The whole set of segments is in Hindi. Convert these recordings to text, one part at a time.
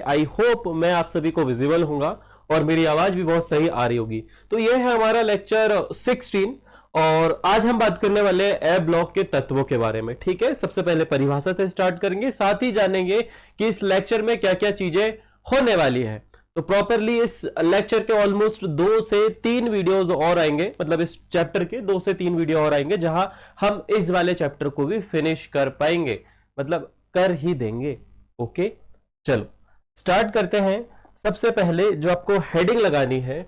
आई होप मैं आप सभी को विजिबल होगा और मेरी आवाज भी बहुत सही आ रही होगी। तो ये है हमारा लेक्चर 16 और आज हम बात करने वाले हैं ए ब्लॉक के तत्वों के बारे में। ठीक है, सबसे पहले परिभाषा से स्टार्ट करेंगे, साथ ही जानेंगे कि इस लेक्चर में क्या क्या चीजें होने वाली है। तो प्रॉपरली इस लेक्चर के ऑलमोस्ट 2 से 3 वीडियोस और आएंगे, मतलब इस चैप्टर के 2 से 3 वीडियो और आएंगे जहां हम इस वाले चैप्टर को भी फिनिश कर पाएंगे, मतलब कर ही देंगे। ओके, चलो स्टार्ट करते हैं। सबसे पहले जो आपको हेडिंग लगानी है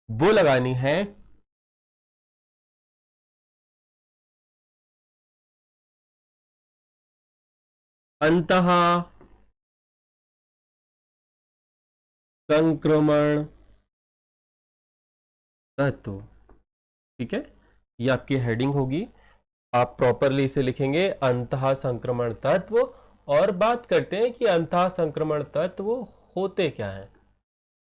वो लगानी है अंतः संक्रमण तत्व। ठीक है, ये आपकी हेडिंग होगी। आप प्रॉपरली इसे लिखेंगे अंतः संक्रमण तत्व। और बात करते हैं कि अंतः संक्रमण तत्व होते क्या है।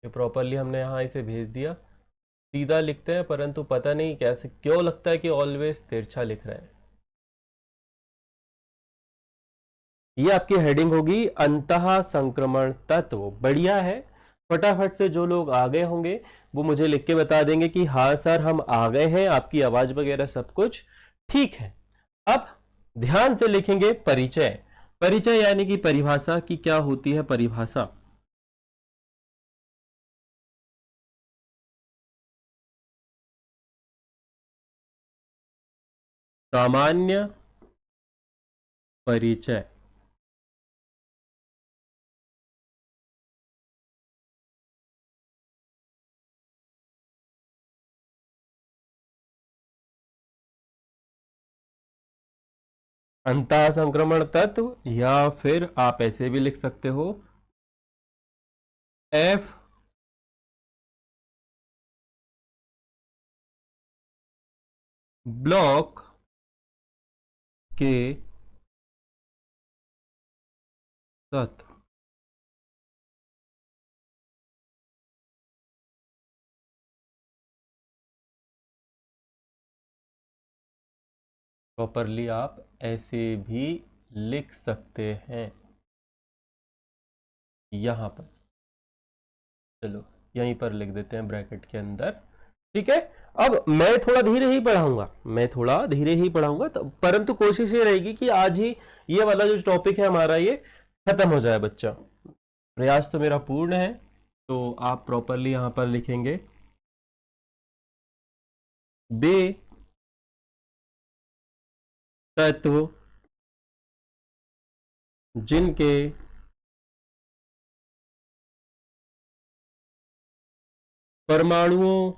ये प्रॉपरली हमने यहां इसे भेज दिया, सीधा लिखते हैं, परंतु पता नहीं कैसे क्यों लगता है कि ऑलवेज तिरछा लिख रहे हैं। ये आपकी हेडिंग होगी अंतः संक्रमण तत्व। बढ़िया है, फटाफट से जो लोग आ गए होंगे वो मुझे लिख के बता देंगे कि हाँ सर हम आ गए हैं, आपकी आवाज वगैरह सब कुछ ठीक है। अब ध्यान से लिखेंगे परिचय। परिचय यानी कि परिभाषा की क्या होती है परिभाषा। सामान्य परिचय। अंतः संक्रमण तत्व, या फिर आप ऐसे भी लिख सकते हो एफ ब्लॉक के तत्व। प्रॉपरली आप ऐसे भी लिख सकते हैं यहां पर। चलो यहीं पर लिख देते हैं ब्रैकेट के अंदर। ठीक है, अब मैं थोड़ा धीरे ही पढ़ाऊंगा, मैं थोड़ा धीरे ही पढ़ाऊंगा, तो परंतु कोशिश ये रहेगी कि आज ही ये वाला जो टॉपिक है हमारा ये खत्म हो जाए बच्चा। प्रयास तो मेरा पूर्ण है। तो आप प्रॉपरली यहां पर लिखेंगे बे तत्व जिनके परमाणुओं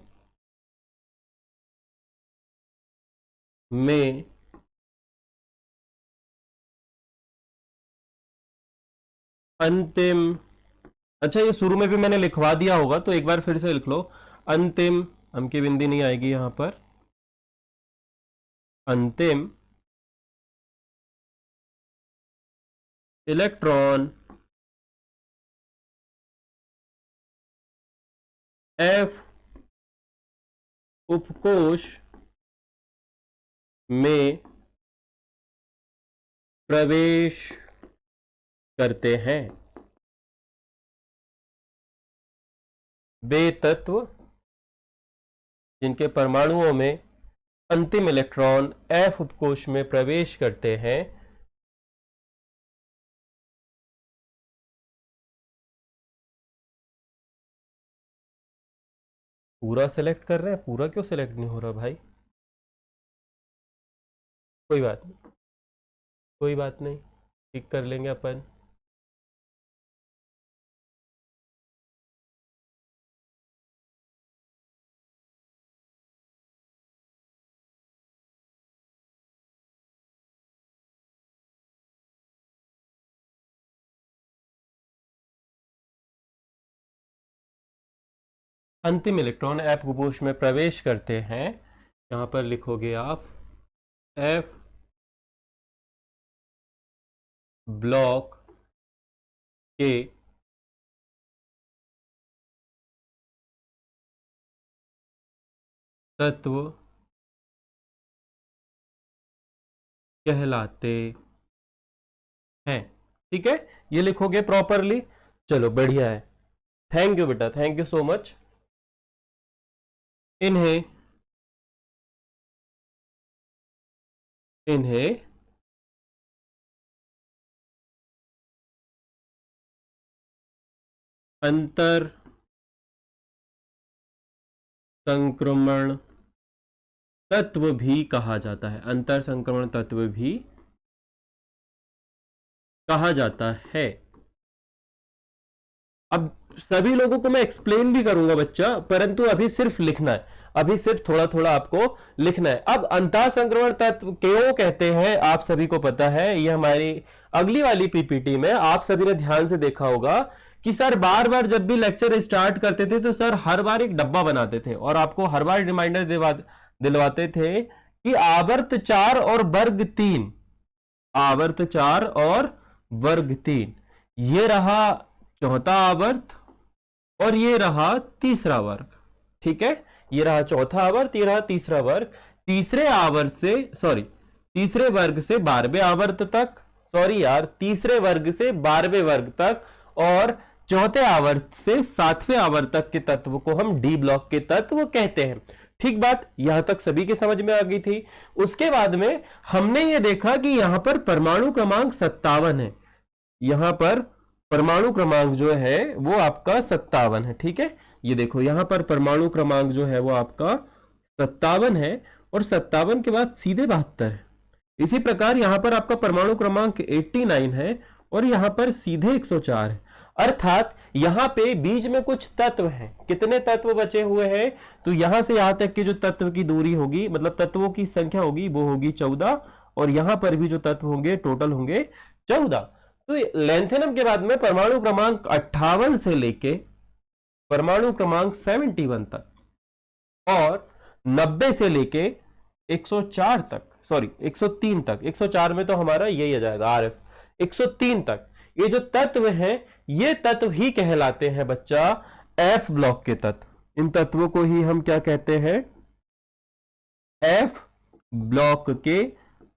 में अंतिम, अच्छा ये शुरू में भी मैंने लिखवा दिया होगा तो एक बार फिर से लिख लो। अंतिम, हम की बिंदी नहीं आएगी यहां पर, अंतिम इलेक्ट्रॉन एफ उपकोश में प्रवेश करते हैं। वे तत्व जिनके परमाणुओं में अंतिम इलेक्ट्रॉन एफ उपकोश में प्रवेश करते हैं पूरा सेलेक्ट कर रहे हैं, पूरा क्यों सेलेक्ट नहीं हो रहा भाई। कोई बात नहीं, कोई बात नहीं, ठीक कर लेंगे अपन। अंतिम इलेक्ट्रॉन एफ उपकोश में प्रवेश करते हैं, यहां पर लिखोगे आप एफ ब्लॉक के तत्व कहलाते हैं। ठीक है, ये लिखोगे प्रॉपरली। चलो बढ़िया है, थैंक यू बेटा, थैंक यू सो मच। इन्हें इन्हें अंतर संक्रमण तत्व भी कहा जाता है, अंतर संक्रमण तत्व भी कहा जाता है। अब सभी लोगों को मैं एक्सप्लेन भी करूंगा बच्चा, परंतु अभी सिर्फ लिखना है, अभी सिर्फ थोड़ा थोड़ा आपको लिखना है। अब अंतः संक्रमण तत्व क्यों कहते हैं आप सभी को पता है, ये हमारी अगली वाली पीपीटी में आप सभी ने ध्यान से देखा होगा कि सर बार बार जब भी लेक्चर स्टार्ट करते थे तो सर हर बार एक डब्बा बनाते थे और आपको हर बार रिमाइंडर दिलवाते थे कि आवर्त 4 और वर्ग 3, आवर्त 4 और वर्ग 3, ये रहा चौथा आवर्त और ये रहा तीसरा वर्ग। ठीक है, ये रहा चौथा आवर्त, ये रहा तीसरा वर्ग। तीसरे आवर्त से सॉरी तीसरे वर्ग से 12वें आवर्त तक, सॉरी यार तीसरे वर्ग से 12वें वर्ग तक, और चौथे आवर्त से 7वें आवर्त तक के तत्व को हम डी ब्लॉक के तत्व कहते हैं। ठीक बात, यहां तक सभी के समझ में आ गई थी। उसके बाद में हमने ये देखा कि यहां पर परमाणु क्रमांक 57 है, यहां पर परमाणु क्रमांक जो है वो आपका 57 है। ठीक है, ये देखो यहां पर परमाणु क्रमांक जो है वो आपका 57 है और 57 के बाद सीधे 72 है। इसी प्रकार यहां पर आपका परमाणु क्रमांक 89 है और यहां पर सीधे 104 है। अर्थात यहां पे बीच में कुछ तत्व हैं। कितने तत्व बचे हुए हैं, तो यहां से यहां तक की जो तत्व की दूरी होगी, मतलब तत्वों की संख्या होगी, वो होगी 14, और यहां पर भी जो तत्व होंगे टोटल होंगे 14। तो लेंथेनम के बाद में परमाणु क्रमांक 58 से लेके परमाणु क्रमांक 71 तक और 90 से लेके 104 तक, सॉरी 103 तक, 104 में तो हमारा यही आ जाएगा आरएफ, 103 तक ये जो तत्व हैं ये तत्व ही कहलाते हैं बच्चा एफ ब्लॉक के तत्व। इन तत्वों को ही हम क्या कहते हैं, एफ ब्लॉक के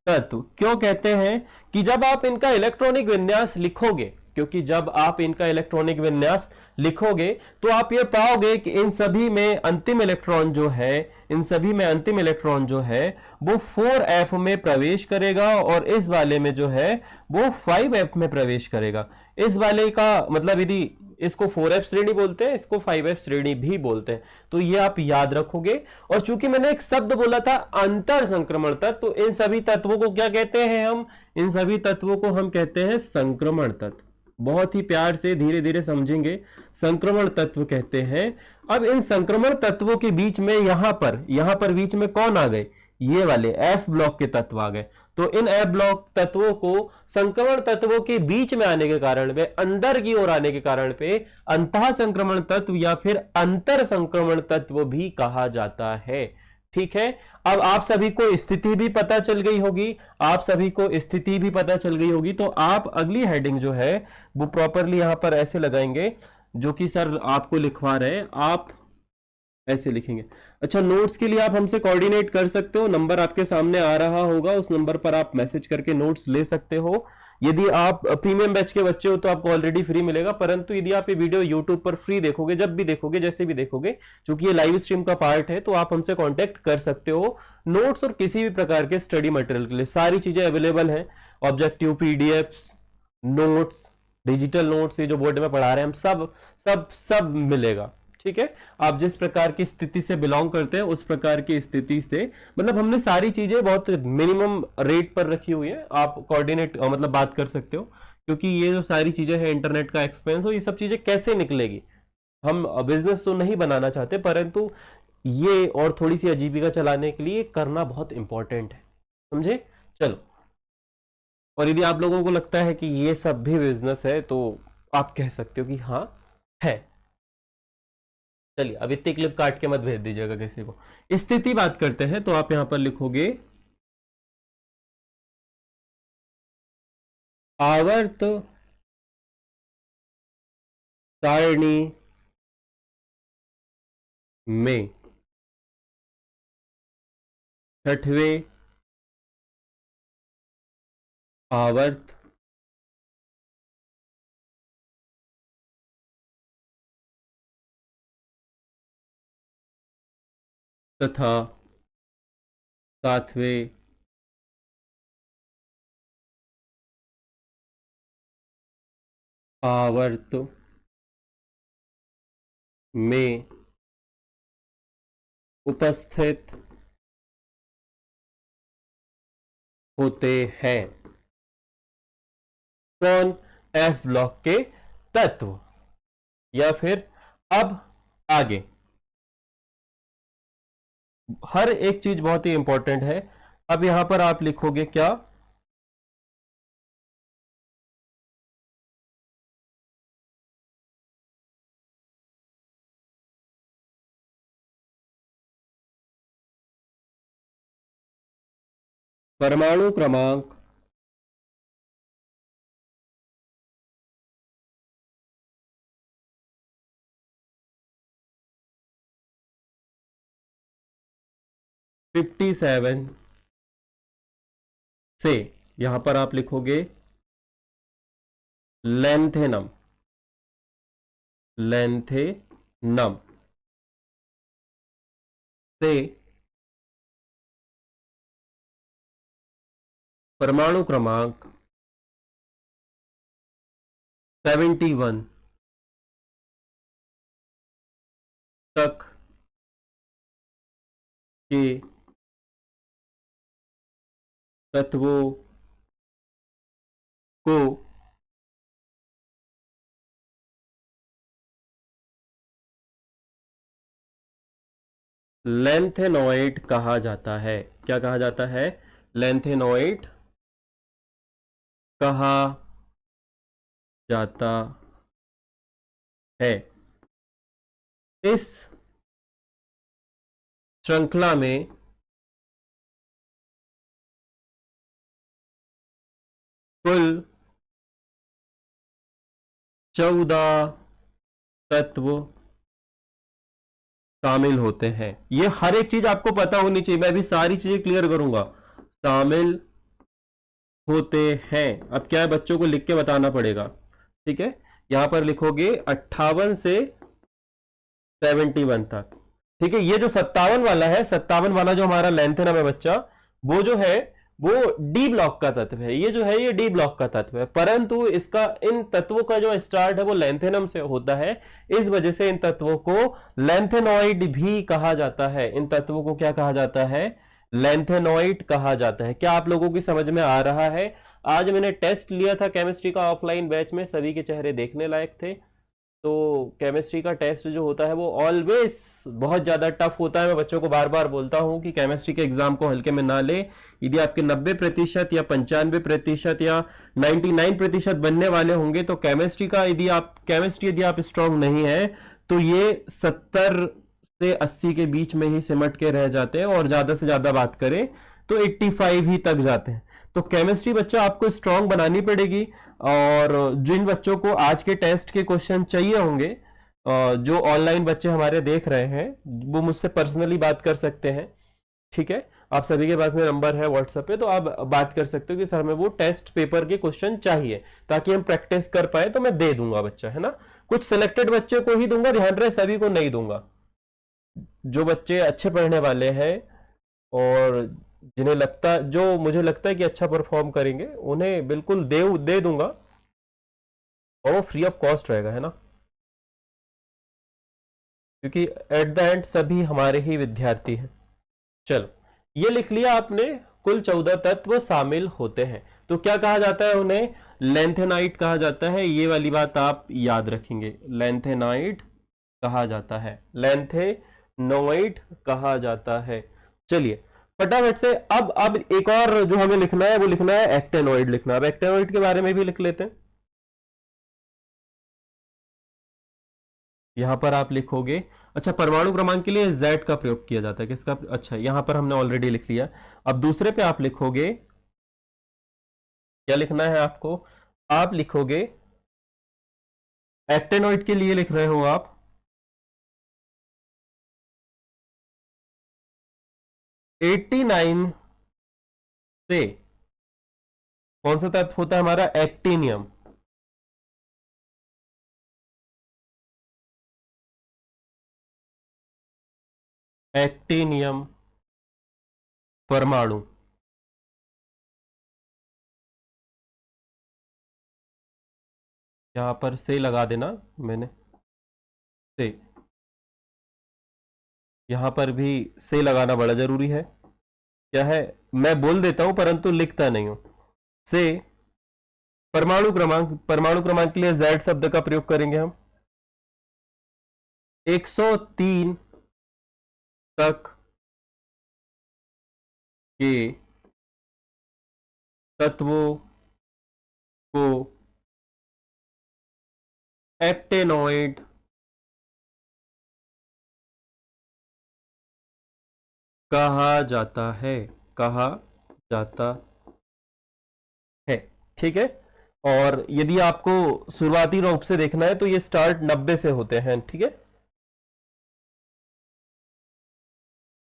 तत्व। क्यों कहते हैं कि जब आप इनका इलेक्ट्रॉनिक विन्यास लिखोगे, क्योंकि जब आप इनका इलेक्ट्रॉनिक विन्यास लिखोगे तो आप ये पाओगे कि इन सभी में अंतिम इलेक्ट्रॉन जो है, इन सभी में अंतिम इलेक्ट्रॉन जो है वो 4f में प्रवेश करेगा और इस वाले में जो है वो 5f में प्रवेश करेगा। इस वाले का मतलब यदि इसको 4f श्रेणी बोलते हैं, इसको 5f श्रेणी भी बोलते हैं, तो ये आप याद रखोगे। और चूंकि मैंने एक शब्द बोला था अंतर संक्रमण तत्व, तो इन सभी तत्वों को क्या कहते हैं हम, इन सभी तत्वों को हम कहते हैं संक्रमण तत्व। बहुत ही प्यार से धीरे धीरे समझेंगे, संक्रमण तत्व कहते हैं। अब इन संक्रमण तत्वों के बीच में यहां पर बीच में कौन आ गए, ये वाले एफ ब्लॉक के तत्व आ गए। तो इन एफ ब्लॉक तत्वों को संक्रमण तत्वों के बीच में आने के कारण पे, अंदर की ओर आने के कारण पे अंतः संक्रमण तत्व या फिर अंतर संक्रमण तत्व भी कहा जाता है। ठीक है, अब आप सभी को स्थिति भी पता चल गई होगी, आप सभी को स्थिति भी पता चल गई होगी, तो आप अगली हेडिंग जो है वो प्रॉपरली यहां पर ऐसे लगाएंगे जो कि सर आपको लिखवा रहे हैं, आप ऐसे लिखेंगे। अच्छा, नोट्स के लिए आप हमसे कोऑर्डिनेट कर सकते हो, नंबर आपके सामने आ रहा होगा, उस नंबर पर आप मैसेज करके नोट्स ले सकते हो। यदि आप प्रीमियम बैच के बच्चे हो तो आपको ऑलरेडी फ्री मिलेगा, परंतु यदि आप ये वीडियो यूट्यूब पर फ्री देखोगे, जब भी देखोगे, जैसे भी देखोगे, क्योंकि ये लाइव स्ट्रीम का पार्ट है, तो आप हमसे कॉन्टेक्ट कर सकते हो। नोट्स और किसी भी प्रकार के स्टडी मटेरियल के लिए सारी चीजें अवेलेबल है, objective, PDF, notes, digital notes, ये जो बोर्ड में पढ़ा रहे हैं हम, सब सब सब मिलेगा। ठीक है, आप जिस प्रकार की स्थिति से बिलोंग करते हैं उस प्रकार की स्थिति से, मतलब हमने सारी चीजें बहुत मिनिमम रेट पर रखी हुई है, आप कोऑर्डिनेट मतलब बात कर सकते हो। क्योंकि ये जो सारी चीजें हैं, इंटरनेट का एक्सपेंस हो, ये सब चीजें कैसे निकलेगी, हम बिजनेस तो नहीं बनाना चाहते, परंतु ये और थोड़ी सी आजीविका चलाने के लिए करना बहुत इंपॉर्टेंट है, समझे। चलो, और यदि आप लोगों को लगता है कि ये सब भी बिजनेस है तो आप कह सकते हो कि हाँ है। चलिए, अब इतनी क्लिप काट के मत भेज दीजिएगा किसी को। स्थिति बात करते हैं, तो आप यहां पर लिखोगे आवर्त सारणी में 6वें आवर्त तथा सातवें आवर्त में उपस्थित होते हैं। कौन? एफ ब्लॉक के तत्व। या फिर अब आगे हर एक चीज बहुत ही इंपॉर्टेंट है। अब यहां पर आप लिखोगे क्या? परमाणु क्रमांक 57 से यहां पर आप लिखोगे लेंथेनम। लेंथेनम से परमाणु क्रमांक 71 तक के तत्वों को लेंथेनॉइड कहा जाता है। क्या कहा जाता है? लेंथेनॉइड कहा जाता है। इस श्रृंखला में कुल 14 तत्व शामिल होते हैं। ये हर एक चीज आपको पता होनी चाहिए, मैं भी सारी चीजें क्लियर करूंगा। शामिल होते हैं। अब क्या है, बच्चों को लिख के बताना पड़ेगा। ठीक है, यहां पर लिखोगे 58 से 71 तक। ठीक है, ये जो 57 वाला है, 57 वाला जो हमारा लेंथेनम है बच्चा, वो जो है वो डी ब्लॉक का तत्व है। ये जो है ये डी ब्लॉक का तत्व है, परंतु इसका इन तत्वों का जो स्टार्ट है वो लेंथेनम से होता है। इस वजह से इन तत्वों को लेंथेनॉइड भी कहा जाता है। इन तत्वों को क्या कहा जाता है? लेंथेनॉइड कहा जाता है। क्या आप लोगों की समझ में आ रहा है? आज मैंने टेस्ट लिया था केमिस्ट्री का ऑफलाइन बैच में, सभी के चेहरे देखने लायक थे। तो केमिस्ट्री का टेस्ट जो होता है वो ऑलवेज बहुत ज़्यादा टफ होता है। मैं बच्चों को बार बार बोलता हूं कि केमिस्ट्री के एग्जाम को हल्के में ना ले। यदि आपके 90% या 95% या 99% बनने वाले होंगे तो केमिस्ट्री यदि आप स्ट्रांग नहीं है तो ये 70 से 80 के बीच में ही सिमट के रह जाते हैं, और ज्यादा से ज्यादा बात करें तो 85 ही तक जाते हैं। तो केमिस्ट्री बच्चा आपको स्ट्रांग बनानी पड़ेगी। और जिन बच्चों को आज के टेस्ट के क्वेश्चन चाहिए होंगे, जो ऑनलाइन बच्चे हमारे देख रहे हैं, वो मुझसे पर्सनली बात कर सकते हैं। ठीक है, आप सभी के पास में नंबर है व्हाट्सएप पे, तो आप बात कर सकते हो कि सर हमें वो टेस्ट पेपर के क्वेश्चन चाहिए ताकि हम प्रैक्टिस कर पाए। तो मैं दे दूंगा बच्चा, है ना। कुछ सिलेक्टेड बच्चे को ही दूंगा, ध्यान रहे, सभी को नहीं दूंगा। जो बच्चे अच्छे पढ़ने वाले हैं और जो मुझे लगता है कि अच्छा परफॉर्म करेंगे, उन्हें बिल्कुल दे दूंगा, और वो फ्री ऑफ कॉस्ट रहेगा, है ना। क्योंकि एट द एंड सभी हमारे ही विद्यार्थी हैं। चलो, ये लिख लिया आपने, कुल 14 तत्व शामिल होते हैं। तो क्या कहा जाता है उन्हें? लेंथेनाइट कहा जाता है। ये वाली बात आप याद रखेंगे, लेंथेनाइट कहा जाता है, लेंथेनोइड कहा जाता है। चलिए फटाफट से अब एक और जो हमें लिखना है वो लिखना है एक्टेनोइड लिखना। अब एक्टेनोइड के बारे में भी लिख लेते हैं। यहां पर आप लिखोगे, अच्छा परमाणु क्रमांक के लिए Z का प्रयोग किया जाता है, किसका? अच्छा, यहां पर हमने ऑलरेडी लिख लिया। अब दूसरे पे आप लिखोगे, क्या लिखना है आपको? आप लिखोगे एक्टेनोइड के लिए लिख रहे हो आप 89 से कौन सा तत्व होता है हमारा? एक्टिनियम। एक्टिनियम परमाणु। यहां पर से लगा देना मैंने, से, यहां पर भी से लगाना बड़ा जरूरी है। क्या है, मैं बोल देता हूं परंतु लिखता नहीं हूं। से परमाणु क्रमांक, परमाणु क्रमांक के लिए Z शब्द का प्रयोग करेंगे हम। 103 तक के तत्वों को एक्टेनॉइड कहा जाता है, कहा जाता है। ठीक है। और यदि आपको शुरुआती रूप से देखना है तो ये स्टार्ट 90 से होते हैं। ठीक है।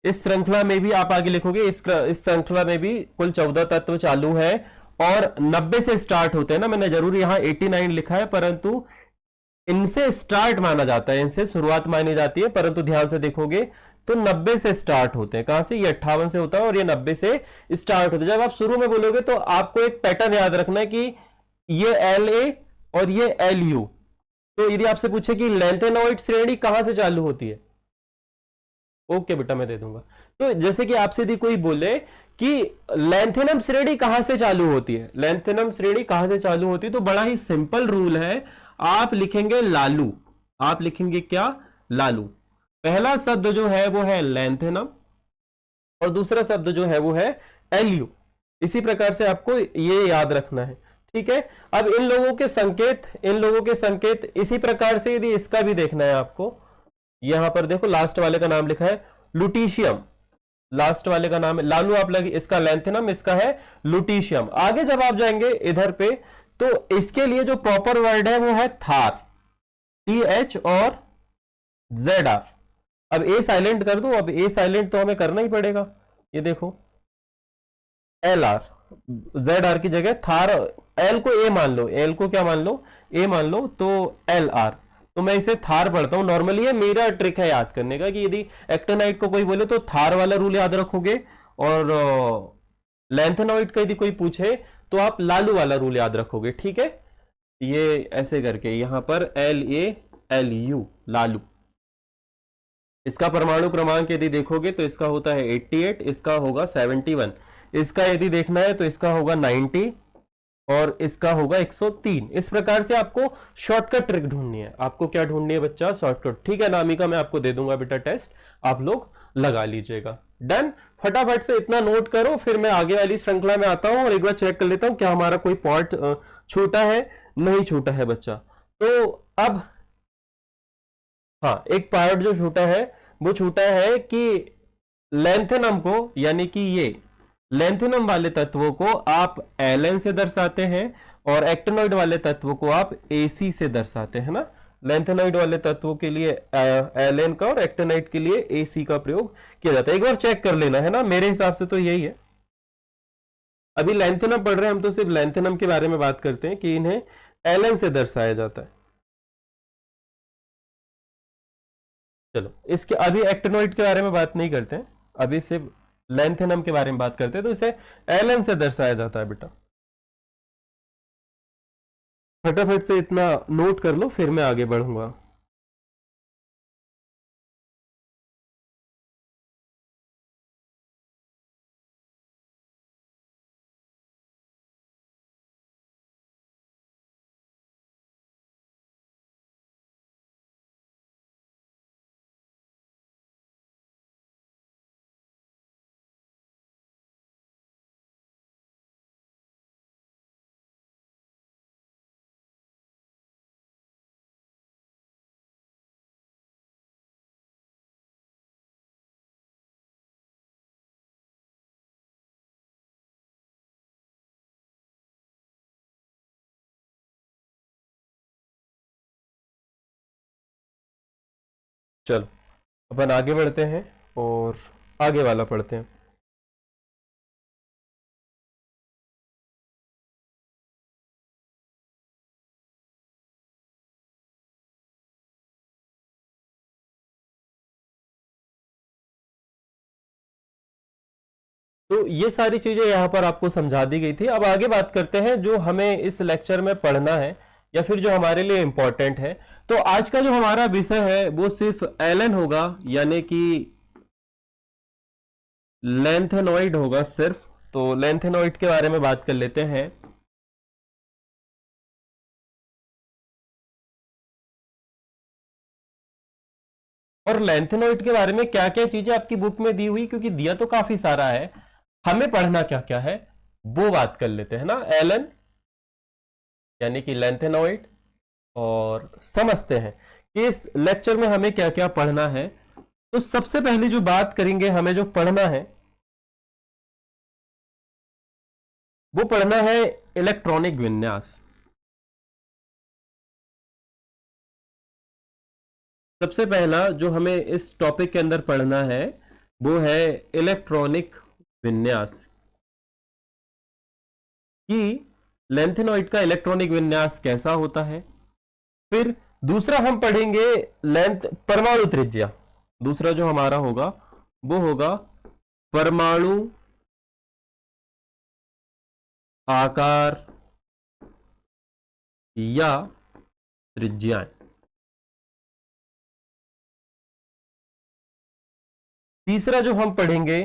इस श्रृंखला में भी आप आगे लिखोगे, इस श्रृंखला में भी कुल 14 तत्व चालू है और 90 से स्टार्ट होते हैं ना, मैंने जरूर यहां 89 लिखा है परंतु इनसे स्टार्ट माना जाता है, इनसे शुरुआत मानी जाती है, परंतु ध्यान से देखोगे तो 90 से स्टार्ट होते हैं। कहां से? ये 58 से होता है और ये 90 से स्टार्ट होता है। जब आप शुरू में बोलोगे तो आपको एक पैटर्न याद रखना है कि ये एल ए और ये एल यू। तो यदि आपसे पूछे कि लेंथेनॉइड श्रेणी कहां से चालू होती है, ओके बेटा मैं दे दूंगा। तो जैसे कि आपसे यदि कोई बोले कि लेंथेनम श्रेणी कहां से चालू होती है, लेंथेनम श्रेणी कहां से चालू होती है, तो बड़ा ही सिंपल रूल है। आप लिखेंगे लालू, आप लिखेंगे क्या? लालू। पहला शब्द जो है वो है लेंथेनम और दूसरा शब्द जो है वो है एलयू। इसी प्रकार से आपको ये याद रखना है। ठीक है। अब इन लोगों के संकेत, इन लोगों के संकेत इसी प्रकार से यदि इसका भी देखना है आपको, यहां पर देखो लास्ट वाले का नाम लिखा है लुटीशियम, लास्ट वाले का नाम है लालू, आप लगे इसका लेंथेनम, इसका है लुटीशियम। आगे जब आप जाएंगे इधर पे तो इसके लिए जो प्रॉपर वर्ड है वो है थार, TH और ZR। अब ए साइलेंट कर दो, अब ए साइलेंट तो हमें करना ही पड़ेगा। ये देखो LR, ZR की जगह थार, एल को ए मान लो, एल को क्या मान लो? ए मान लो, तो LR। तो मैं इसे थार पढ़ता हूं। नॉर्मली ये मेरा ट्रिक है याद करने का कि यदि एक्टेनाइट को कोई बोले तो थार वाला रूल याद रखोगे और लेंथेनॉइड का यदि कोई पूछे तो आप लालू वाला रूल याद रखोगे। ठीक है। ये ऐसे करके यहां पर LALU, लालू। इसका परमाणु क्रमांक यदि देखोगे तो इसका होता है 88, इसका होगा 71, इसका यदि देखना है तो इसका होगा 90 और इसका होगा 103। इस प्रकार से आपको शॉर्टकट ट्रिक ढूंढनी है। आपको क्या ढूंढनी है बच्चा? शॉर्टकट। ठीक है नामिका, मैं आपको दे दूंगा बेटा टेस्ट, आप लोग लगा लीजिएगा। डन। फटाफट से इतना नोट करो, फिर मैं आगे वाली श्रृंखला में आता हूं और एक बार चेक कर लेता हूं क्या हमारा कोई पॉइंट छूटा है, नहीं छूटा है बच्चा। तो अब हाँ, एक पार्ट जो छूटा है वो छूटा है कि लेंथेनम को, यानी कि ये लेंथेनम वाले तत्वों को आप एलएन से दर्शाते हैं और एक्टिनॉइड वाले तत्वों को आप एसी से दर्शाते हैं ना। लेंथेनॉइड वाले तत्वों के लिए एलएन का और एक्टिनॉइड के लिए एसी का प्रयोग किया जाता है। एक बार चेक कर लेना है ना, मेरे हिसाब से तो यही है। अभी लेंथेनम पढ़ रहे हैं हम, तो सिर्फ लेंथेनम के बारे में बात करते हैं कि इन्हें एलएन से दर्शाया जाता है। चलो इसके अभी एक्टिनोइड के बारे में बात नहीं करते हैं, अभी सिर्फ लेंथेनम के बारे में बात करते हैं। तो इसे एलन से दर्शाया जाता है बेटा। फटाफट से इतना नोट कर लो, फिर मैं आगे बढ़ूंगा। चलो अपन आगे बढ़ते हैं और आगे वाला पढ़ते हैं। तो ये सारी चीजें यहाँ पर आपको समझा दी गई थी। अब आगे बात करते हैं जो हमें इस लेक्चर में पढ़ना है या फिर जो हमारे लिए इंपॉर्टेंट है। तो आज का जो हमारा विषय है वो सिर्फ एलन होगा, यानी कि लेंथेनॉइड होगा सिर्फ। तो लेंथेनॉइड के बारे में बात कर लेते हैं। और लेंथेनॉइड के बारे में क्या क्या चीजें आपकी बुक में दी हुई, क्योंकि दिया तो काफी सारा है, हमें पढ़ना क्या क्या है वो बात कर लेते हैं ना। एलन यानी कि लेंथेनॉइड, और समझते हैं कि इस लेक्चर में हमें क्या क्या पढ़ना है। तो सबसे पहले जो बात करेंगे, हमें जो पढ़ना है वो पढ़ना है इलेक्ट्रॉनिक विन्यास। सबसे पहला जो हमें इस टॉपिक के अंदर पढ़ना है वो है इलेक्ट्रॉनिक विन्यास, कि लेंथेनॉइड का इलेक्ट्रॉनिक विन्यास कैसा होता है। फिर दूसरा हम पढ़ेंगे लेंथ परमाणु त्रिज्या। दूसरा जो हमारा होगा वो होगा परमाणु आकार या त्रिज्याएं। तीसरा जो हम पढ़ेंगे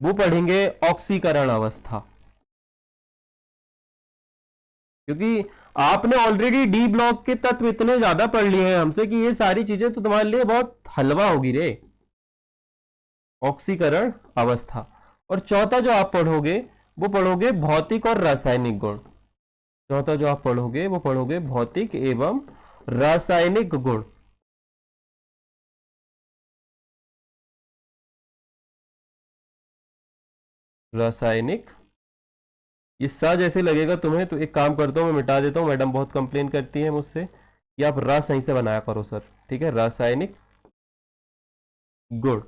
वो पढ़ेंगे ऑक्सीकरण अवस्था, क्योंकि आपने ऑलरेडी डी ब्लॉक के तत्व इतने ज्यादा पढ़ लिए हैं हमसे कि ये सारी चीजें तो तुम्हारे लिए बहुत हलवा होगी रे। ऑक्सीकरण अवस्था। और चौथा जो आप पढ़ोगे वो पढ़ोगे भौतिक और रासायनिक गुण। चौथा जो आप पढ़ोगे वो पढ़ोगे भौतिक एवं रासायनिक गुण। रासायनिक, ये सा जैसे लगेगा तुम्हें तो एक काम करता हूं मैं मिटा देता हूं, मैडम बहुत कंप्लेन करती है मुझसे कि आप रा सही से बनाया करो सर, ठीक है। रासायनिक गुण,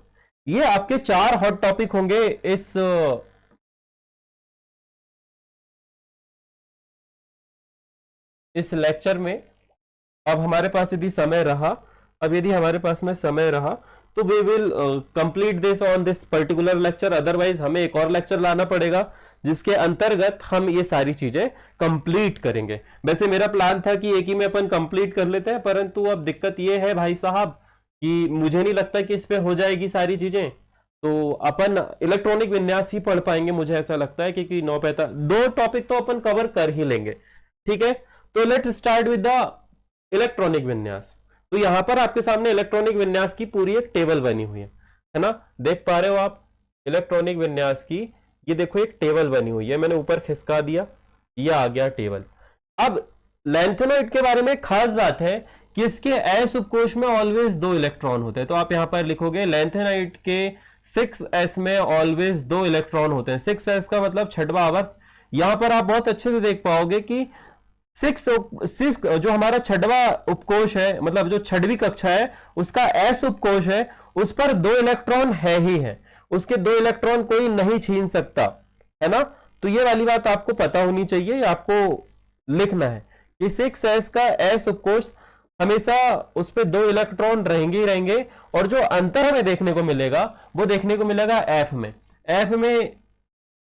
ये आपके 4 हॉट टॉपिक होंगे इस लेक्चर में। अब हमारे पास यदि समय रहा, अब यदि हमारे पास में समय रहा तो we will complete this on this particular lecture. Otherwise हमें एक और लेक्चर लाना पड़ेगा जिसके अंतर्गत हम ये सारी चीजें कंप्लीट करेंगे। वैसे मेरा प्लान था कि एक ही में अपन कंप्लीट कर लेते हैं, परंतु अब दिक्कत ये है भाई साहब कि मुझे नहीं लगता कि इस पे हो जाएगी सारी चीजें। तो अपन इलेक्ट्रॉनिक विन्यास ही पढ़ पाएंगे मुझे ऐसा लगता है, क्योंकि 2 टॉपिक तो अपन कवर कर ही लेंगे, ठीक है। तो let's start with the electronic विन्यास। तो यहां पर आपके सामने इलेक्ट्रॉनिक विन्यास की पूरी एक टेबल बनी हुई है ना, देख पा रहे हो आप इलेक्ट्रॉनिक विन्यास की। ये देखो एक टेबल बनी हुई है, मैंने ऊपर खिसका दिया, ये आ गया टेबल। अब लेंथेनॉइड के बारे में खास बात है कि इसके एस उपकोष में ऑलवेज 2 इलेक्ट्रॉन होते हैं। तो आप यहां पर लिखोगे लेंथेनॉइड के 6s में ऑलवेज 2 इलेक्ट्रॉन होते हैं। 6s का मतलब छठवां आवर्त। यहां पर आप बहुत अच्छे से देख पाओगे कि 6 जो हमारा छठवां उपकोष है, मतलब जो छठवीं कक्षा है उसका एस उपकोष है, उस पर 2 इलेक्ट्रॉन है ही है, उसके 2 इलेक्ट्रॉन कोई नहीं छीन सकता, है ना। तो ये वाली बात आपको पता होनी चाहिए, आपको लिखना है कि 6s का एस उपकोष हमेशा उस पर 2 इलेक्ट्रॉन रहेंगे ही रहेंगे। और जो अंतर हमें देखने को मिलेगा वो देखने को मिलेगा एफ में। एफ में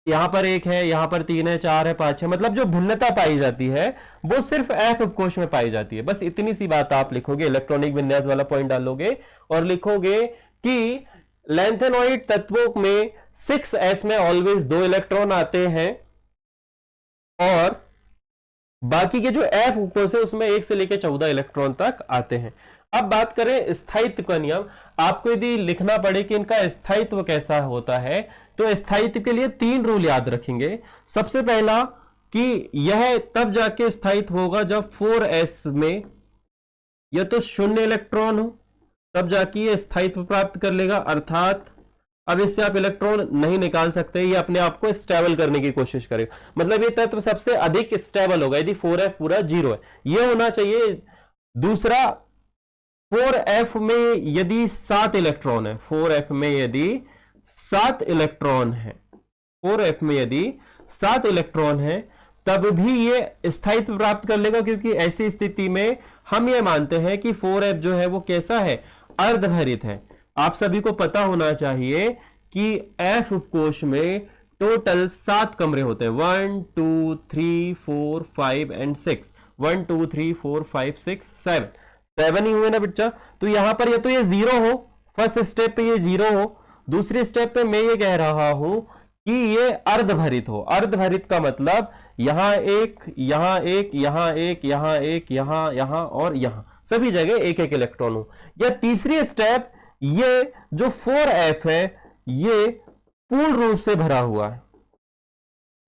यहां पर 1 है, यहां पर 3 है, 4 है, 5 है, मतलब जो भिन्नता पाई जाती है वो सिर्फ एफ उपकोष में पाई जाती है। बस इतनी सी बात आप लिखोगे, इलेक्ट्रॉनिक विन्यास वाला पॉइंट डालोगे और लिखोगे कि लेंथेनॉइड तत्वों में 6s में ऑलवेज 2 इलेक्ट्रॉन आते हैं और बाकी के जो एफ उपकोष है उसमें 1 से लेकर 14 इलेक्ट्रॉन तक आते हैं। अब बात करें स्थायित्व का नियम। आपको यदि लिखना पड़े कि इनका स्थायित्व कैसा होता है तो स्थायित्व के लिए 3 रूल याद रखेंगे। सबसे पहला कि यह तब जाके स्थायित्व होगा जब 4s में या तो 0 इलेक्ट्रॉन हो, तब जाके ये स्थायित्व प्राप्त कर लेगा। अर्थात अब इससे आप इलेक्ट्रॉन नहीं निकाल सकते, ये अपने आप को स्टेबल करने की कोशिश करेगा। मतलब ये तत्व सबसे अधिक स्टेबल होगा यदि 4f पूरा 0 है, ये होना चाहिए। दूसरा, 4f में यदि 7 इलेक्ट्रॉन है, 4f में यदि 7 इलेक्ट्रॉन है, 4f में यदि 7 इलेक्ट्रॉन है तब भी ये स्थायित्व प्राप्त कर लेगा, क्योंकि ऐसी स्थिति में हम ये मानते हैं कि 4f जो है वो कैसा है, अर्धभरित है। आप सभी को पता होना चाहिए कि f उपकोष में टोटल 7 कमरे होते हैं, 1 2 3 4 5 एंड 6, 1 2 3 4 5 6 7, 7 ही हुए ना बच्चा। तो यहां पर या तो ये 0 हो, फर्स्ट स्टेप पे ये 0 हो, दूसरे स्टेप पे मैं ये कह रहा हूं कि ये अर्धभरित हो। अर्धभरित का मतलब यहां एक, यहां एक, यहां एक, यहां एक, यहां, यहां और यहां सभी जगह एक एक इलेक्ट्रॉन हो। या तीसरी स्टेप, ये जो 4f है ये पूर्ण रूप से भरा हुआ है,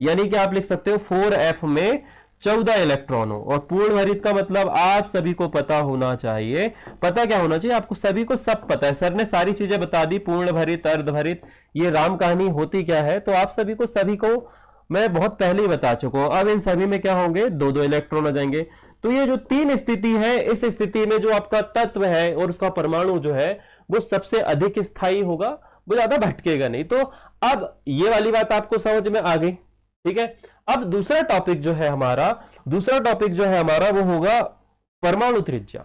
यानी कि आप लिख सकते हो 4f में 14 इलेक्ट्रॉन हो। और पूर्ण भरित का मतलब आप सभी को पता होना चाहिए। पता क्या होना चाहिए आपको? सभी को सब पता है, सर ने सारी चीजें बता दी, पूर्ण भरित, अर्धभरित, ये राम कहानी होती क्या है, तो आप सभी को मैं बहुत पहले ही बता चुका हूं। अब इन सभी में क्या होंगे? 2-2 इलेक्ट्रॉन आ जाएंगे। तो ये जो 3 स्थिति है, इस स्थिति में जो आपका तत्व है और उसका परमाणु जो है वो सबसे अधिक स्थायी होगा, वो ज्यादा भटकेगा नहीं। तो अब ये वाली बात आपको समझ में आ गई, ठीक है। अब दूसरा टॉपिक जो है हमारा वो होगा परमाणु त्रिज्या।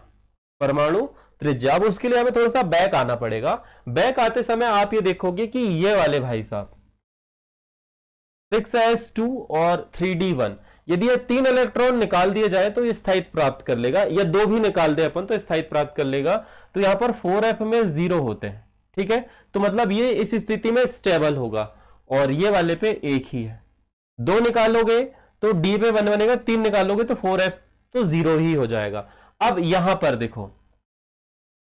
परमाणु त्रिज्या, अब उसके लिए हमें थोड़ा सा बैक आना पड़ेगा। बैक आते समय आप ये देखोगे कि ये वाले भाई साहब 6s2 और 3d1, यदि ये 3 इलेक्ट्रॉन निकाल दिए जाए तो ये स्थायित्व प्राप्त कर लेगा, या 2 भी निकाल दे अपन तो स्थायित्व प्राप्त कर लेगा। तो यहां पर 4f में 0 होते हैं, ठीक है। तो मतलब ये इस स्थिति में स्टेबल होगा, और ये वाले पे 1 ही है। 2 निकालोगे तो d पे 1 बनेगा, 3 निकालोगे तो 4f तो 0 ही हो जाएगा। अब यहां पर देखो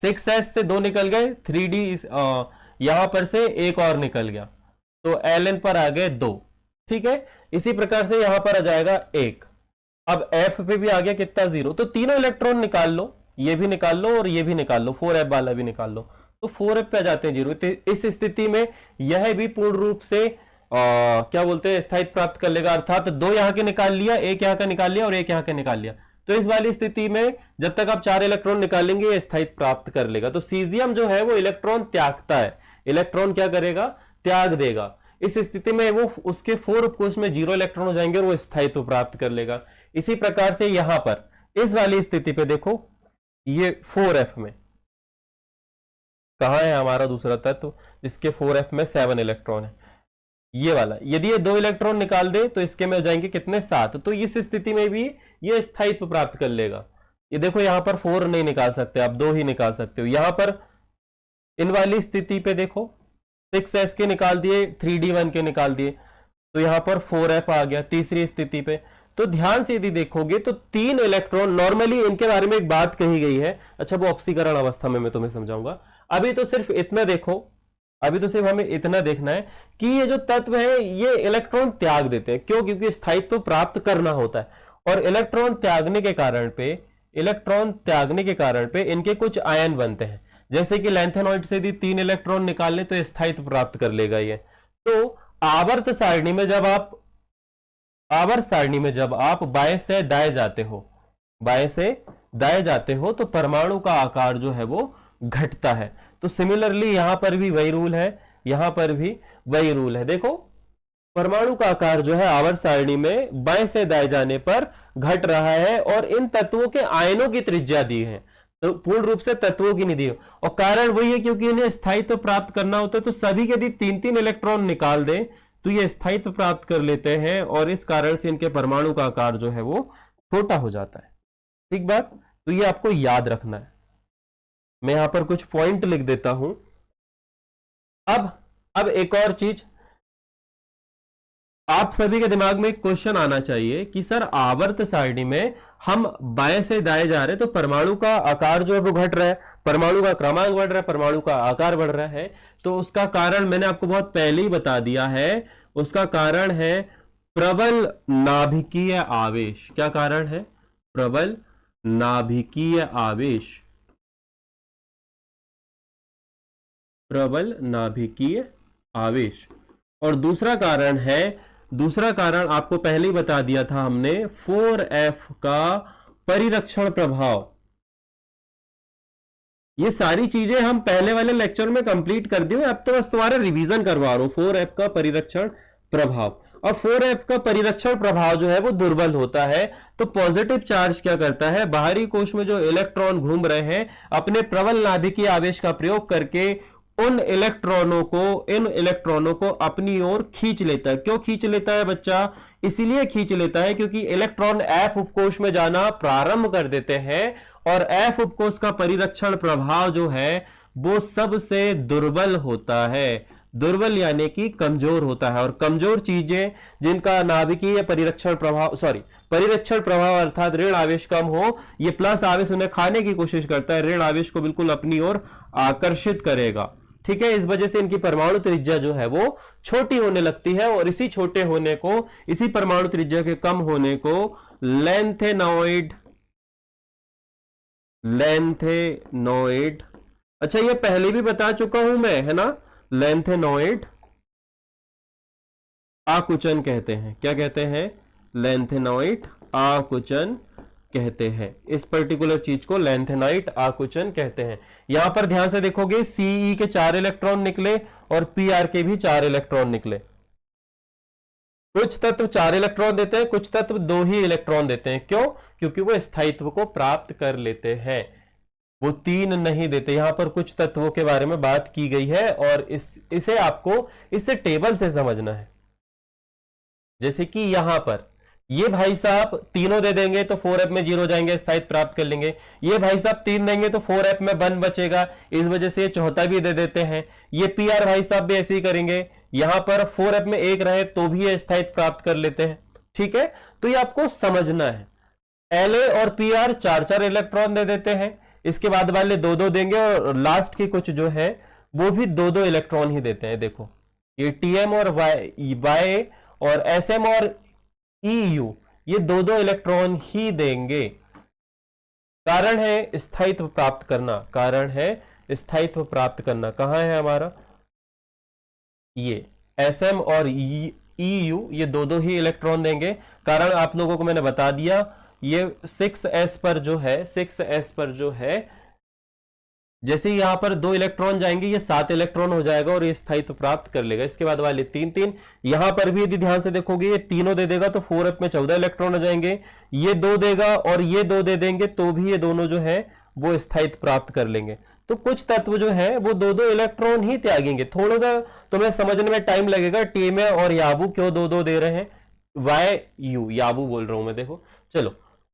6s से 2 निकल गए, 3d यहां पर से 1 और निकल गया, तो ln पर आ गए 2, ठीक है। इसी प्रकार से यहां पर आ जाएगा 1। अब f पे भी आ गया कितना? 0। तो तीनों इलेक्ट्रॉन निकाल लो, ये भी निकाल लो और ये भी निकाल लो, 4f वाला भी निकाल लो, तो 4f पे आ जाते हैं 0। तो इस स्थिति में यह भी पूर्ण रूप से क्या बोलते हैं, स्थायित्व प्राप्त कर लेगा। अर्थात 2 यहां के निकाल लिया, 1 यहां का निकाल लिया और 1 यहां का निकाल लिया। तो इस वाली स्थिति में जब तक आप 4 इलेक्ट्रॉन निकालेंगे ये स्थायित्व प्राप्त कर लेगा। तो सीजियम जो है वो इलेक्ट्रॉन त्यागता है। इलेक्ट्रॉन क्या करेगा? त्याग देगा। इस स्थिति में वो उसके 4 उपकोष में 0 इलेक्ट्रॉन हो जाएंगे और वो स्थायित्व प्राप्त कर लेगा। इसी प्रकार से यहां पर इस वाली स्थिति पे देखो, ये 4f में कहां है हमारा दूसरा तत्व, जिसके 4f में 7 इलेक्ट्रॉन है, ये वाला। यदि ये 2 इलेक्ट्रॉन निकाल दे तो इसके में हो जाएंगे कितने? 7। तो इस स्थिति में भी ये स्थायित्व प्राप्त कर लेगा। ये देखो यहां पर 4 नहीं निकाल सकते आप, 2 ही निकाल सकते हो। यहां पर इन वाली स्थिति पे देखो 6s के निकाल दिए, 3d1 के निकाल दिए, तो यहां पर 4f आ गया तीसरी स्थिति पे। तो ध्यान से यदि देखोगे तो 3 इलेक्ट्रॉन, नॉर्मली इनके बारे में एक बात कही गई है, अच्छा वो ऑक्सीकरण अवस्था में मैं तुम्हें समझाऊंगा। अभी तो सिर्फ इतना देखो, अभी तो सिर्फ हमें इतना देखना है कि ये जो तत्व है ये इलेक्ट्रॉन त्याग देते हैं। क्यों? क्योंकि स्थायित्व प्राप्त करना होता है, और इलेक्ट्रॉन त्यागने के कारण पे इनके कुछ आयन बनते हैं। जैसे कि लैंथेनॉइड से यदि 3 इलेक्ट्रॉन निकालने तो स्थायित्व प्राप्त कर लेगा ये। तो आवर्त सारणी में जब आप बाएं से दाएं जाते हो तो परमाणु का आकार जो है वो घटता है। तो सिमिलरली यहां पर भी वही रूल है, यहां पर भी वही रूल है। देखो परमाणु का आकार जो है आवर्त सारणी में बाएं से दाएं जाने पर घट रहा है, और इन तत्वों के आयनों की त्रिज्या दी है, तो पूर्ण रूप से तत्वों की नहीं दी। और कारण वही है क्योंकि इन्हें स्थायित्व प्राप्त करना होता है, तो सभी के यदि 3-3 इलेक्ट्रॉन निकाल दें तो ये स्थायित्व प्राप्त कर लेते हैं, और इस कारण से इनके परमाणु का आकार जो है वो छोटा हो जाता है। ठीक बात? तो ये आपको याद रखना है। मैं यहां पर कुछ पॉइंट लिख देता हूं। अब एक और चीज आप सभी के दिमाग में एक क्वेश्चन आना चाहिए कि सर आवर्त सारणी में हम बाएं से दाएं जा रहे हैं तो परमाणु का आकार जो है वो घट रहा है, परमाणु का क्रमांक बढ़ रहा है, परमाणु का आकार बढ़ रहा है। तो उसका कारण मैंने आपको बहुत पहले ही बता दिया है, उसका कारण है प्रबल नाभिकीय आवेश। क्या कारण है? प्रबल नाभिकीय आवेश। प्रबल नाभिकीय आवेश। और दूसरा कारण आपको पहले ही बता दिया था हमने, 4f का परिरक्षण प्रभाव। ये सारी चीजें हम पहले वाले लेक्चर में कंप्लीट कर दी हुई, अब तो बस तुम्हारा रिवीजन करवा रहा हूं। 4f का परिरक्षण प्रभाव, और 4f का परिरक्षण प्रभाव जो है वो दुर्बल होता है। तो पॉजिटिव चार्ज क्या करता है, बाहरी कोश में जो इलेक्ट्रॉन घूम रहे हैं अपने प्रबल नाभिकीय आवेश का प्रयोग करके इन इलेक्ट्रॉनों को अपनी ओर खींच लेता है। क्यों खींच लेता है बच्चा? इसीलिए खींच लेता है क्योंकि इलेक्ट्रॉन एफ उपकोष में जाना प्रारंभ कर देते हैं और एफ उपकोष का परिरक्षण प्रभाव जो है वो सबसे दुर्बल होता है। दुर्बल यानी कि कमजोर होता है, और कमजोर चीजें जिनका नाभिकीय परिरक्षण प्रभाव अर्थात ऋण आवेश कम हो, ये प्लस आवेश उन्हें खाने की कोशिश करता है, ऋण आवेश को बिल्कुल अपनी ओर आकर्षित करेगा। ठीक है, इस वजह से इनकी परमाणु त्रिज्या जो है वो छोटी होने लगती है, और इसी छोटे होने को, इसी परमाणु त्रिज्या के कम होने को लेंथेनॉइड, अच्छा ये पहले भी बता चुका हूं मैं, है ना, लेंथेनॉइड आकुचन कहते हैं। क्या कहते हैं? लेंथेनॉइड आकुचन कहते हैं। इस पर्टिकुलर चीज को लेंथेनॉइड आकुचन कहते हैं। यहां पर ध्यान से देखोगे सीई के 4 इलेक्ट्रॉन निकले और पीआर के भी 4 इलेक्ट्रॉन निकले। कुछ तत्व 4 इलेक्ट्रॉन देते हैं, कुछ तत्व 2 ही इलेक्ट्रॉन देते हैं। क्यों? क्योंकि वो स्थायित्व को प्राप्त कर लेते हैं, वो 3 नहीं देते। यहां पर कुछ तत्वों के बारे में बात की गई है और इसे आपको इससे टेबल से समझना है। जैसे कि यहां पर ये भाई साहब तीनों दे देंगे तो 4f में 0 जाएंगे, स्थायित्व प्राप्त कर लेंगे। ये भाई साहब 3 देंगे तो 4f में 1 बचेगा, इस वजह से ये चौथा भी दे देते हैं। ये पीआर भाई साहब भी ऐसे ही करेंगे, यहां पर 4f में 1 रहे तो भी ये स्थायित्व प्राप्त कर लेते हैं। ठीक है, तो ये आपको समझना है। एलए और पीआर 4-4 इलेक्ट्रॉन दे देते हैं, इसके बाद वाले 2-2 देंगे, और लास्ट के कुछ जो है वो भी 2-2 इलेक्ट्रॉन ही देते हैं। देखो ये टीएम और वाई और एसएम और ईयू ये 2-2 इलेक्ट्रॉन ही देंगे। कारण है स्थायित्व प्राप्त करना, कारण है स्थायित्व प्राप्त करना। कहां है हमारा? ये एसएम और ईयू ये 2-2 ही इलेक्ट्रॉन देंगे। कारण आप लोगों को मैंने बता दिया, ये 6s पर जो है जैसे यहां पर 2 इलेक्ट्रॉन जाएंगे ये 7 इलेक्ट्रॉन हो जाएगा और ये स्थायित्व प्राप्त कर लेगा। इसके बाद वाले 3-3, यहां पर भी यदि ध्यान से देखोगे ये तीनों दे देगा तो 4f में 14 इलेक्ट्रॉन हो जाएंगे। ये 2 देगा और ये 2 दे देंगे तो भी ये दोनों जो है वो स्थायित्व प्राप्त कर लेंगे। तो कुछ तत्व जो है वो 2-2 इलेक्ट्रॉन ही त्यागेंगे। थोड़ा सा तुम्हें समझने में टाइम लगेगा, टीएम और याबू क्यों 2-2 दे रहे हैं, वाई यू याबू बोल रहा हूं मैं, देखो। चलो,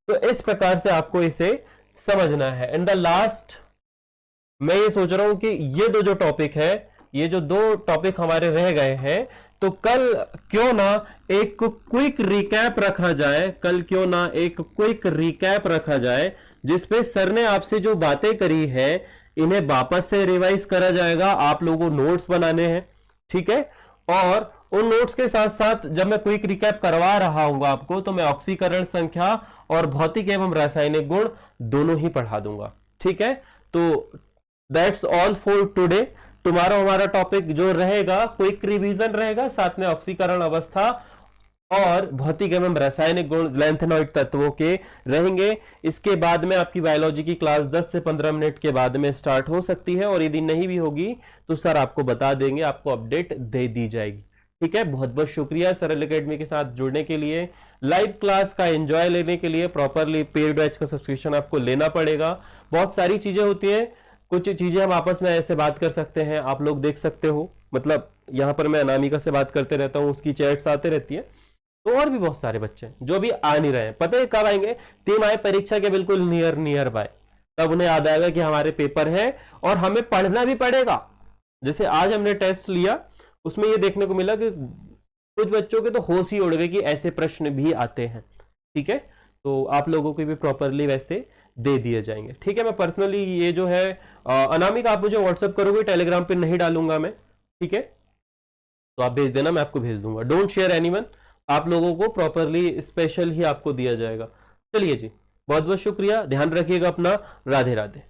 तो इस प्रकार से आपको इसे समझना है। एंड द लास्ट मैं ये सोच रहा हूं कि ये जो टॉपिक है, ये जो 2 टॉपिक हमारे रह गए हैं, तो कल क्यों ना एक क्विक रिकैप रखा जाए, जिसपे सर ने आपसे जो बातें करी है इन्हें वापस से रिवाइज करा जाएगा। आप लोगों को नोट्स बनाने हैं, ठीक है, और उन नोट्स के साथ साथ जब मैं क्विक रिकैप करवा रहा हूं आपको, तो मैं ऑक्सीकरण संख्या और भौतिक एवं रासायनिक गुण दोनों ही पढ़ा दूंगा। ठीक है, तो that's all for today. Tomorrow हमारा टॉपिक जो रहेगा क्विक रिवीजन रहेगा, साथ में ऑक्सीकरण अवस्था और भौतिक एवं रासायनिक गुण लेंथेनॉइड तत्वों के रहेंगे। इसके बाद में आपकी बायोलॉजी की क्लास 10 से 15 मिनट के बाद में स्टार्ट हो सकती है, और यदि नहीं भी होगी तो सर आपको बता देंगे, आपको अपडेट दे दी जाएगी। ठीक है, बहुत बहुत शुक्रिया सरल एकेडमी के साथ जुड़ने के लिए। लाइव क्लास का एंजॉय लेने के लिए प्रॉपरली पेड बैच का सब्सक्रिप्शन आपको लेना पड़ेगा। बहुत सारी चीजें होती हैं, कुछ चीजें हम आपस में ऐसे बात कर सकते हैं, आप लोग देख सकते हो। मतलब यहाँ पर मैं अनामिका से बात करते रहता हूँ, उसकी चैट्स आते रहती है। तो और भी बहुत सारे बच्चे हैं जो भी आ नहीं रहे हैं, पता है कब आएंगे? तिमाही परीक्षा के बिल्कुल नियर बाय, तब उन्हें याद आएगा कि हमारे पेपर है और हमें पढ़ना भी पड़ेगा। जैसे आज हमने टेस्ट लिया, उसमें ये देखने को मिला कि कुछ बच्चों के तो होश ही उड़ गए कि ऐसे प्रश्न भी आते हैं। ठीक है, तो आप लोगों को भी प्रॉपरली वैसे दे दिए जाएंगे। ठीक है, मैं पर्सनली ये जो है अनामिका आप मुझे व्हाट्सएप करोगे, टेलीग्राम पे नहीं डालूंगा मैं। ठीक है, तो आप भेज देना, मैं आपको भेज दूंगा। डोंट शेयर एनीवन, आप लोगों को प्रॉपरली स्पेशल ही आपको दिया जाएगा। चलिए जी, बहुत बहुत शुक्रिया, ध्यान रखिएगा अपना। राधे राधे।